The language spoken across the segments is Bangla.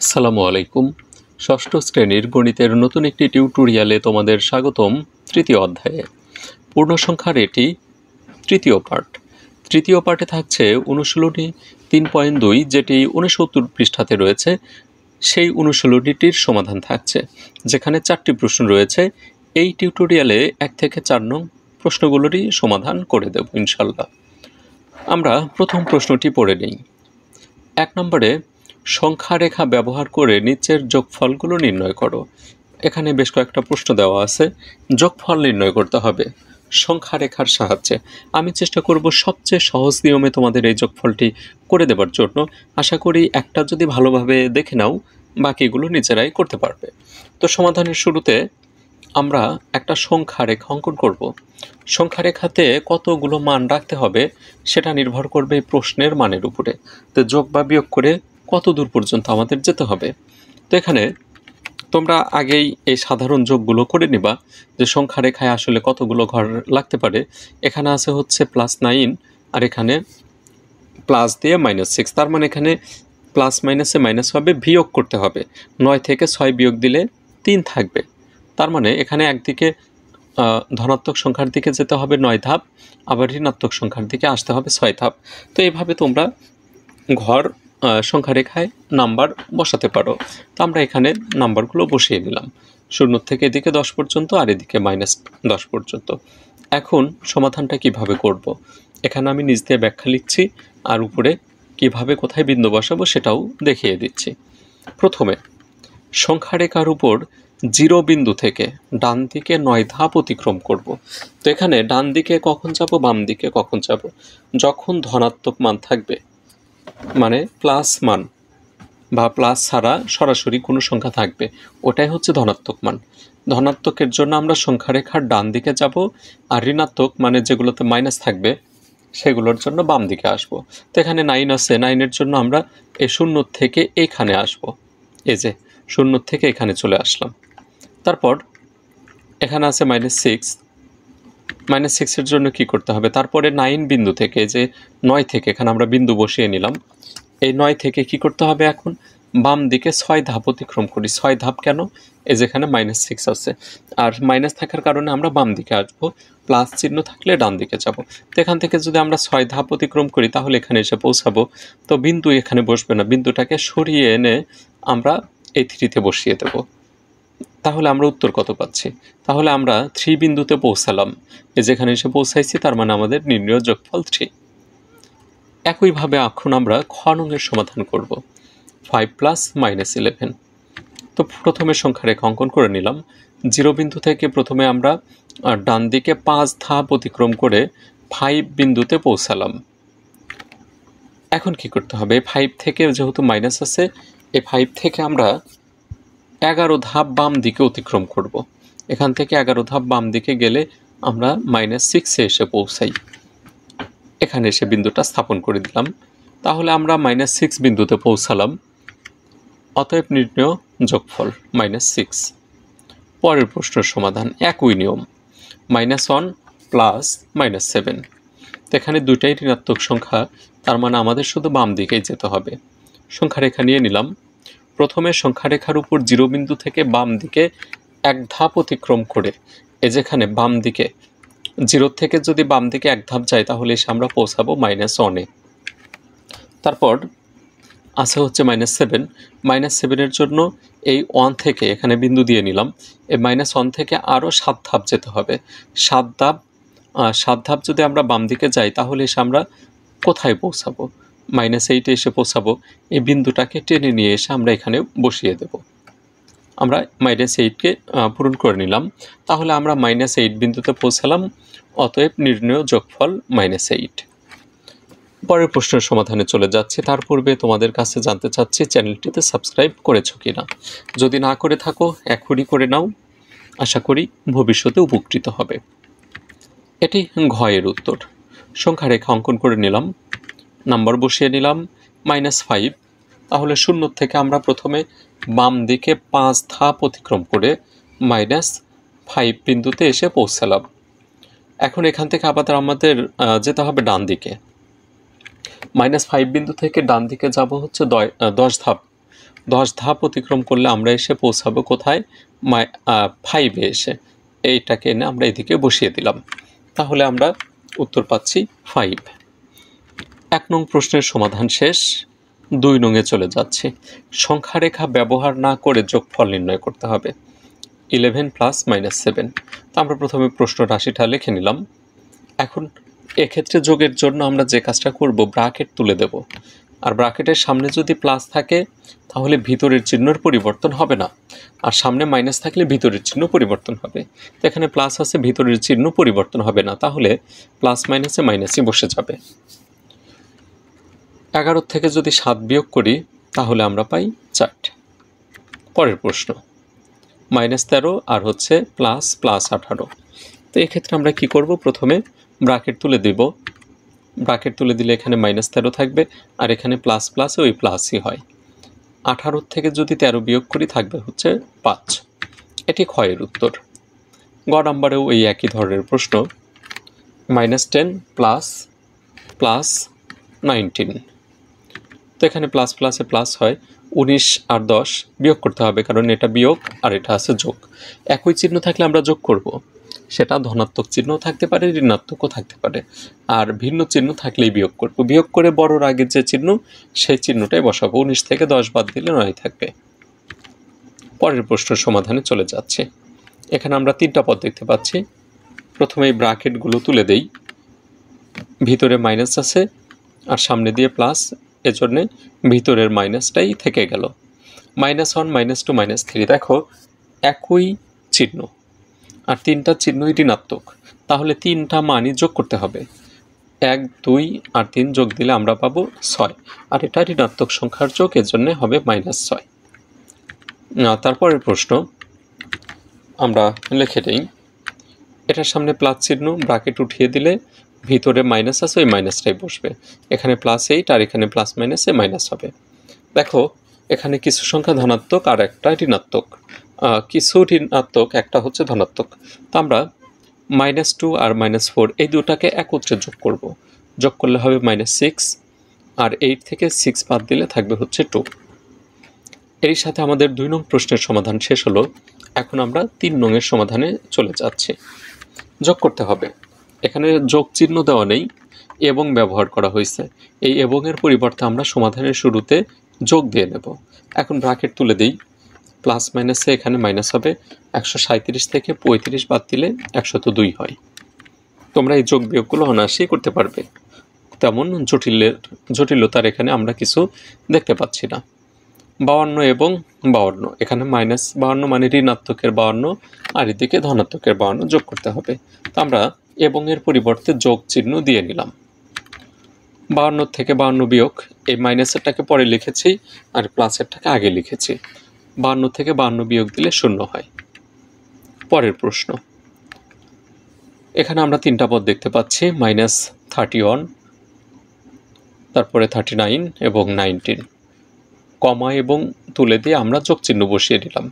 আসসালামু আলাইকুম। ষষ্ঠ শ্রেণীর গণিতের নতুন একটি টিউটোরিয়ালে তোমাদের স্বাগতম। তৃতীয় অধ্যায়ে পূর্ণসংখ্যার এটি তৃতীয় পার্ট। তৃতীয় পার্টে থাকছে অনুশীলনী 3.2, যেটি 69 পৃষ্ঠাতে রয়েছে। সেই অনুশীলনীটির সমাধান থাকছে, যেখানে 4টি প্রশ্ন রয়েছে। এই টিউটোরিয়ালে 1 থেকে 4 নং প্রশ্নগুলোরই সমাধান করে দেব ইনশাল্লাহ। আমরা প্রথম প্রশ্নটি পড়ে নিই। 1 নম্বরে সংখ্যা রেখা ব্যবহার করে নিচের যোগফলগুলো নির্ণয় করো। এখানে বেশ কয়েকটা প্রশ্ন দেওয়া আছে। যোগফল নির্ণয় করতে হবে সংখ্যা রেখার সাহায্যে। আমি চেষ্টা করব সবচেয়ে সহজ নিয়মে তোমাদের এই যোগফলটি করে দেবার জন্য। আশা করি একটা যদি ভালোভাবে দেখে নাও, বাকিগুলো নিজেরাই করতে পারবে। তো সমাধানের শুরুতে আমরা একটা সংখ্যা রেখা অঙ্কন করব। সংখ্যা রেখাতে কতগুলো মান রাখতে হবে সেটা নির্ভর করবে এই প্রশ্নের মানের উপরে। তো যোগ বা বিয়োগ করে কত দূর পর্যন্ত আমাদের যেতে হবে। তো এখানে তোমরা আগেই এই সাধারণ যোগগুলো করে নিবা যে সংখ্যা রেখায় আসলে কতগুলো ঘর লাগতে পারে। এখানে আছে হচ্ছে +9, আর এখানে প্লাস দিয়ে -6। তার মানে এখানে প্লাস মাইনাসে মাইনাস হবে, বিয়োগ করতে হবে। 9 থেকে 6 বিয়োগ দিলে 3 থাকবে। তার মানে এখানে একদিকে ধনাত্মক সংখ্যার দিকে যেতে হবে 9 ধাপ, আবার ঋণাত্মক সংখ্যার দিকে আসতে হবে 6 ধাপ। তো এইভাবে তোমরা ঘর সংখ্যা রেখায় নাম্বার বসাতে পারো। তো আমরা এখানে নাম্বারগুলো বসিয়ে নিলাম, 0 থেকে এদিকে 10 পর্যন্ত, আর এদিকে -10 পর্যন্ত। এখন সমাধানটা কিভাবে করব, এখানে আমি নিজ দিয়ে ব্যাখ্যা লিখছি, আর উপরে কিভাবে কোথায় বিন্দু বসাবো সেটাও দেখিয়ে দিচ্ছি। প্রথমে সংখ্যা রেখার উপর 0 বিন্দু থেকে ডান দিকে 9 ধাপ অতিক্রম করব। তো এখানে ডান দিকে কখন যাব, বাম দিকে কখন যাব? যখন ধনাত্মক মান থাকবে, মানে প্লাস মান বা প্লাস ছাড়া সরাসরি কোনো সংখ্যা থাকবে, ওটাই হচ্ছে ধনাত্মক মান। ধনাত্মকের জন্য আমরা সংখ্যা রেখার ডান দিকে যাব, আর ঋণাত্মক মানে যেগুলোতে মাইনাস থাকবে সেগুলোর জন্য বাম দিকে আসব। তো এখানে 9 আছে, 9-এর জন্য আমরা এই 0 থেকে এখানে আসব। এই যে 0 থেকে এখানে চলে আসলাম। তারপর এখানে আছে -6, -6-এর জন্য কি করতে হবে? তারপরে 9 বিন্দু থেকে, যে 9 থেকে এখানে আমরা বিন্দু বসিয়ে নিলাম। এই 9 থেকে কি করতে হবে? এখন বাম দিকে 6 ধাপ অতিক্রম করি। 6 ধাপ কেন? এই যেখানে -6 আছে, আর মাইনাস থাকার কারণে আমরা বাম দিকে আসবো, প্লাস চিহ্ন থাকলে ডান দিকে যাব। তো এখান থেকে যদি আমরা 6 ধাপ অতিক্রম করি তাহলে এখানে এসে পৌঁছাবো। তো বিন্দু এখানে বসবে না, বিন্দুটাকে সরিয়ে এনে আমরা এই 3-তে বসিয়ে দেব। তাহলে আমরা উত্তর কত পাচ্ছি? তাহলে আমরা 3 বিন্দুতে পৌঁছালাম। যেখানে এসে পৌঁছাইছি, তার মানে আমাদের নির্ণয় যোগফল 3। একইভাবে এখন আমরা খ নংয়ের সমাধান করব, 5 + -11। তো প্রথমে সংখ্যা রেখা অঙ্কন করে নিলাম। 0 বিন্দু থেকে প্রথমে আমরা ডান দিকে 5 ধাপ অতিক্রম করে 5 বিন্দুতে পৌঁছালাম। এখন কি করতে হবে? 5 থেকে যেহেতু মাইনাস আছে, এই 5 থেকে আমরা 11 ধাপ বাম দিকে অতিক্রম করব। এখান থেকে 11 ধাপ বাম দিকে গেলে আমরা -6-এ এসে পৌঁছাই। এখানে এসে বিন্দুটা স্থাপন করে দিলাম। তাহলে আমরা -6 বিন্দুতে পৌঁছালাম। অতএব নির্ণয় যোগফল -6। পরের প্রশ্নের সমাধান একই নিয়ম, -1 + -7। তো এখানে দুইটাই ঋণাত্মক সংখ্যা, তার মানে আমাদের শুধু বাম দিকেই যেতে হবে। সংখ্যা রেখা নিয়ে নিলাম। প্রথমে সংখ্যা রেখার উপর 0 বিন্দু থেকে বাম দিকে 1 ধাপ অতিক্রম করে, যেখানে বাম দিকে 0 থেকে যদি বাম দিকে 1 ধাপ যায় তাহলে এসে আমরা পৌঁছাবো -1-এ। তারপর আছে হচ্ছে -7। -7-এর জন্য এই 1 থেকে এখানে বিন্দু দিয়ে নিলাম। এই -1 থেকে আরও 7 ধাপ যেতে হবে। 7 ধাপ যদি আমরা বাম দিকে যাই তাহলে এসে আমরা কোথায় পৌঁছাবো? -8-এ এসে পৌঁছাবো। এই বিন্দুটাকে টেনে নিয়ে এসে আমরা এখানে বসিয়ে দেব। আমরা -8-কে পূরণ করে নিলাম। তাহলে আমরা -8 বিন্দুতে পৌঁছালাম। অতএব নির্ণয় যোগফল -8। পরের প্রশ্নের সমাধানে চলে যাচ্ছি। তার পূর্বে তোমাদের কাছে জানতে চাচ্ছি চ্যানেলটিতে সাবস্ক্রাইব করেছো কিনা। যদি না করে থাকো এখনই করে নাও, আশা করি ভবিষ্যতে উপকৃত হবে। এটি ঘয়ের উত্তর। সংখ্যা রেখা অঙ্কন করে নিলাম, নাম্বার বসিয়ে নিলাম -5। তাহলে 0 থেকে আমরা প্রথমে বাম দিকে 5 ধাপ অতিক্রম করে -5 বিন্দুতে এসে পৌঁছালাম। এখন এখান থেকে আবার আমাদের যেতে হবে ডান দিকে। -5 বিন্দু থেকে ডান দিকে যাব হচ্ছে 10 ধাপ। 10 ধাপ অতিক্রম করলে আমরা এসে পৌঁছাবো কোথায়? 5-এ এসে। এইটাকে এনে আমরা এদিকে বসিয়ে দিলাম, তাহলে আমরা উত্তর পাচ্ছি 5। 1 নং প্রশ্নের সমাধান শেষ। 2 নংয়ে চলে যাচ্ছি। সংখ্যা রেখা ব্যবহার না করে যোগফল নির্ণয় করতে হবে। 11 + -7। তো আমরা প্রথমে প্রশ্ন রাশিটা লিখে নিলাম। এখন এক্ষেত্রে যোগের জন্য আমরা যে কাজটা করব, ব্র্যাকেট তুলে দেব। আর ব্র্যাকেটের সামনে যদি প্লাস থাকে তাহলে ভিতরের চিহ্নের পরিবর্তন হবে না, আর সামনে মাইনাস থাকলে ভিতরের চিহ্ন পরিবর্তন হবে। তো এখানে প্লাস আছে, ভিতরের চিহ্ন পরিবর্তন হবে না, তাহলে প্লাস মাইনাসে মাইনাসই বসে যাবে। 11 থেকে যদি 7 বিয়োগ করি তাহলে আমরা পাই 4। পরের প্রশ্ন, -13 আর হচ্ছে প্লাস 18। তো এক্ষেত্রে আমরা কি করব, প্রথমে ব্র্যাকেট তুলে দেব। ব্র্যাকেট তুলে দিলে এখানে -13 থাকবে, আর এখানে প্লাস প্লাসে ওই প্লাসই হয়। 18 থেকে যদি 13 বিয়োগ করি থাকবে হচ্ছে 5। এটি ক্ষয়ের উত্তর। গ নম্বরেও এই একই ধরনের প্রশ্ন, -10 প্লাস 19। তো এখানে প্লাস প্লাসে প্লাস হয়, 19 আর 10 বিয়োগ করতে হবে, কারণ এটা বিয়োগ আর এটা আছে যোগ। একই চিহ্ন থাকলে আমরা যোগ করব, সেটা ধনাত্মক চিহ্ন থাকতে পারে, ঋণাত্মকও থাকতে পারে। আর ভিন্ন চিহ্ন থাকলেই বিয়োগ করব। বিয়োগ করে বড়র আগের যে চিহ্ন সেই চিহ্নটাই বসাবো। 19 থেকে 10 বাদ দিলে 9 থাকবে। পরের প্রশ্নের সমাধানে চলে যাচ্ছে। এখানে আমরা 3টা পদ দেখতে পাচ্ছি। প্রথমে এই ব্র্যাকেটগুলো তুলে দেই। ভিতরে মাইনাস আছে আর সামনে দিয়ে প্লাস, এজন্য ভিতরের মাইনাসটাই থেকে গেল। -1, -2, -3। দেখো একই চিহ্ন আর 3টা চিহ্নই ঋণাত্মক, তাহলে 3টা মানই যোগ করতে হবে। 1, 2 আর 3 যোগ দিলে আমরা পাবো 6, আর এটা ঋণাত্মক সংখ্যার যোগ, এর জন্য হবে -6। তারপরের প্রশ্ন আমরা লিখে নিই। এটার সামনে প্লাস চিহ্ন, ব্র্যাকেট উঠিয়ে দিলে ভিতরে মাইনাস আছে, ওই মাইনাসটাই বসবে। এখানে +8 আর এখানে প্লাস মাইনাসে মাইনাস হবে। দেখো এখানে কিছু সংখ্যা ধনাত্মক আর একটা ঋণাত্মক, কিছু ঋণাত্মক একটা হচ্ছে ধনাত্মক। তো আমরা -2 আর -4 এই দুটাকে একত্রে যোগ করব। যোগ করলে হবে -6, আর 8 থেকে 6 বাদ দিলে থাকবে হচ্ছে 2। এর সাথে আমাদের 2 নং প্রশ্নের সমাধান শেষ হলো। এখন আমরা 3 নংয়ের সমাধানে চলে যাচ্ছি। যোগ করতে হবে। এখানে যোগ চিহ্ন দেওয়া নেই, এবং ব্যবহার করা হয়েছে। এই এবং এর পরিবর্তে আমরা সমাধানের শুরুতে যোগ দিয়ে নেব। এখন ব্র্যাকেট তুলে দিই। প্লাস মাইনাসে এখানে মাইনাস হবে। 137 থেকে 35 বাদ দিলে 102 হয়। তোমরা এই যোগ বিয়োগগুলো অনায়াসেই করতে পারবে, তেমন জটিলতার এখানে আমরা কিছু দেখতে পাচ্ছি না। 52 এবং 52, এখানে -52 মানে ঋণাত্মকের 52, আর এদিকে ধনাত্মকের 52 যোগ করতে হবে। তো আমরা এবং এর পরিবর্তে যোগ চিহ্ন দিয়ে নিলাম। 52 থেকে 52 বিয়োগ, এই মাইনাসেরটাকে পরে লিখেছি আর প্লাসেরটাকে আগে লিখেছি। 52 থেকে 52 বিয়োগ দিলে 0 হয়। পরের প্রশ্ন, এখানে আমরা 3টা পদ দেখতে পাচ্ছি, -31, তারপরে 39 এবং 19। কমা এবং তুলে দিয়ে আমরা যোগ চিহ্ন বসিয়ে দিলাম।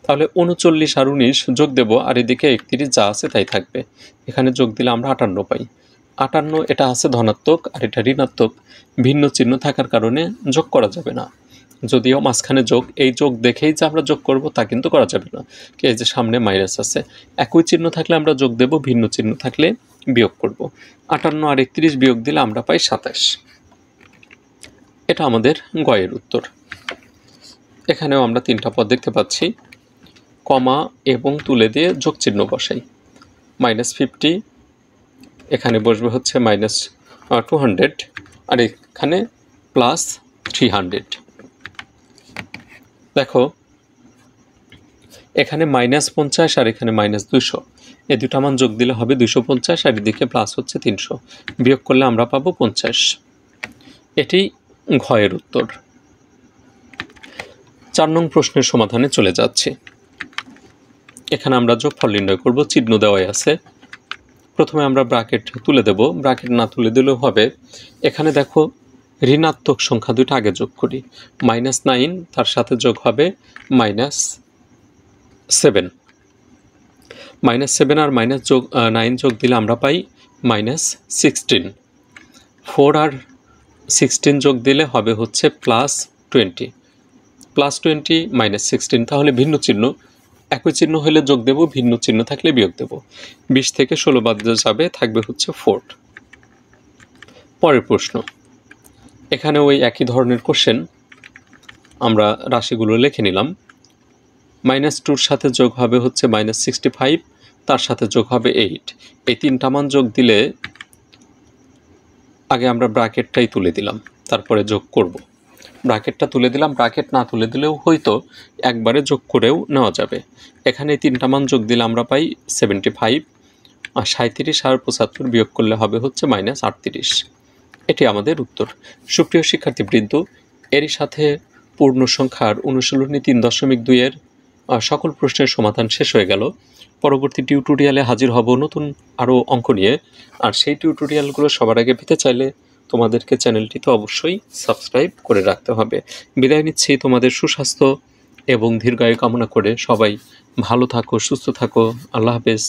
তাহলে 39 আর 19 যোগ দেব, আর এদিকে 31 যা আছে তাই থাকবে। এখানে যোগ দিলে আমরা 58 পাই। 58 এটা আছে ধনাত্মক আর এটা ঋণাত্মক, ভিন্ন চিহ্ন থাকার কারণে যোগ করা যাবে না। যদিও মাঝখানে যোগ, এই যোগ দেখেই যে আমরা যোগ করব তা কিন্তু করা যাবে না। এই যে সামনে মাইনাস আছে, একই চিহ্ন থাকলে আমরা যোগ দেব, ভিন্ন চিহ্ন থাকলে বিয়োগ করব। 58 আর 31 বিয়োগ দিলে আমরা পাই 27। এটা আমাদের গয়ের উত্তর। এখানেও আমরা 3টা পদ দেখতে পাচ্ছি। কমা এবং তুলে দিয়ে যোগ চিহ্ন বসাই। -50, এখানে বসবে হচ্ছে -200, আর এখানে +300। দেখো এখানে -50 আর এখানে -200, এই দুটো মান যোগ দিলে হবে 250, আর এদিকে প্লাস হচ্ছে 300, বিয়োগ করলে আমরা পাবো 50। এটি ঘয়ের উত্তর। 4 নং প্রশ্নের সমাধানে চলে যাচ্ছি। এখানে আমরা যোগফল নির্ণয় করব, চিহ্ন দেওয়াই আছে। প্রথমে আমরা ব্র্যাকেট তুলে দেব, ব্র্যাকেট না তুলে দিলেও হবে। এখানে দেখো ঋণাত্মক সংখ্যা দুটো আগে যোগ করি। -9 তার সাথে যোগ হবে -7। -7 আর -9 যোগ দিলে আমরা পাই -16। 4 আর 16 যোগ দিলে হবে হচ্ছে +20। +20 -16, তাহলে ভিন্ন চিহ্ন, একই চিহ্ন হলে যোগ দেব, ভিন্ন চিহ্ন থাকলে বিয়োগ দেব। 20 থেকে 16 বাদ যাবে, থাকবে হচ্ছে 4। পরের প্রশ্ন, এখানে ওই একই ধরনের কোশ্চেন, আমরা রাশিগুলো লিখে নিলাম। -2 সাথে যোগ হবে হচ্ছে -65, তার সাথে যোগ হবে 8। এই তিনটা মান যোগ দিলে, আগে আমরা ব্র্যাকেটটাই তুলে দিলাম, তারপরে যোগ করব। ব্র্যাকেটটা তুলে দিলাম, ব্র্যাকেট না তুলে দিলেও হয়তো একবারে যোগ করেও নেওয়া যাবে। এখানে তিনটা মান যোগ দিলে আমরা পাই 75, আর 37 আর 75 বিয়োগ করলে হবে হচ্ছে -38। এটি আমাদের উত্তর। সুপ্রিয় শিক্ষার্থীবৃন্দ, এরই সাথে পূর্ণ সংখ্যার অনুশীলনী 3.2 এর সকল প্রশ্নের সমাধান শেষ হয়ে গেল। পরবর্তী টিউটোরিয়ালে হাজির হব নতুন আরও অঙ্ক নিয়ে। আর সেই টিউটোরিয়ালগুলো সবার আগে পেতে চাইলে তোমাদেরকে চ্যানেলটি তো অবশ্যই সাবস্ক্রাইব করে রাখতে হবে। বিদায় নিচ্ছি, তোমাদের সুস্বাস্থ্য এবং দীর্ঘায়ু কামনা করে। সবাই ভালো থাকো, সুস্থ থাকো। আল্লাহ হাফেজ।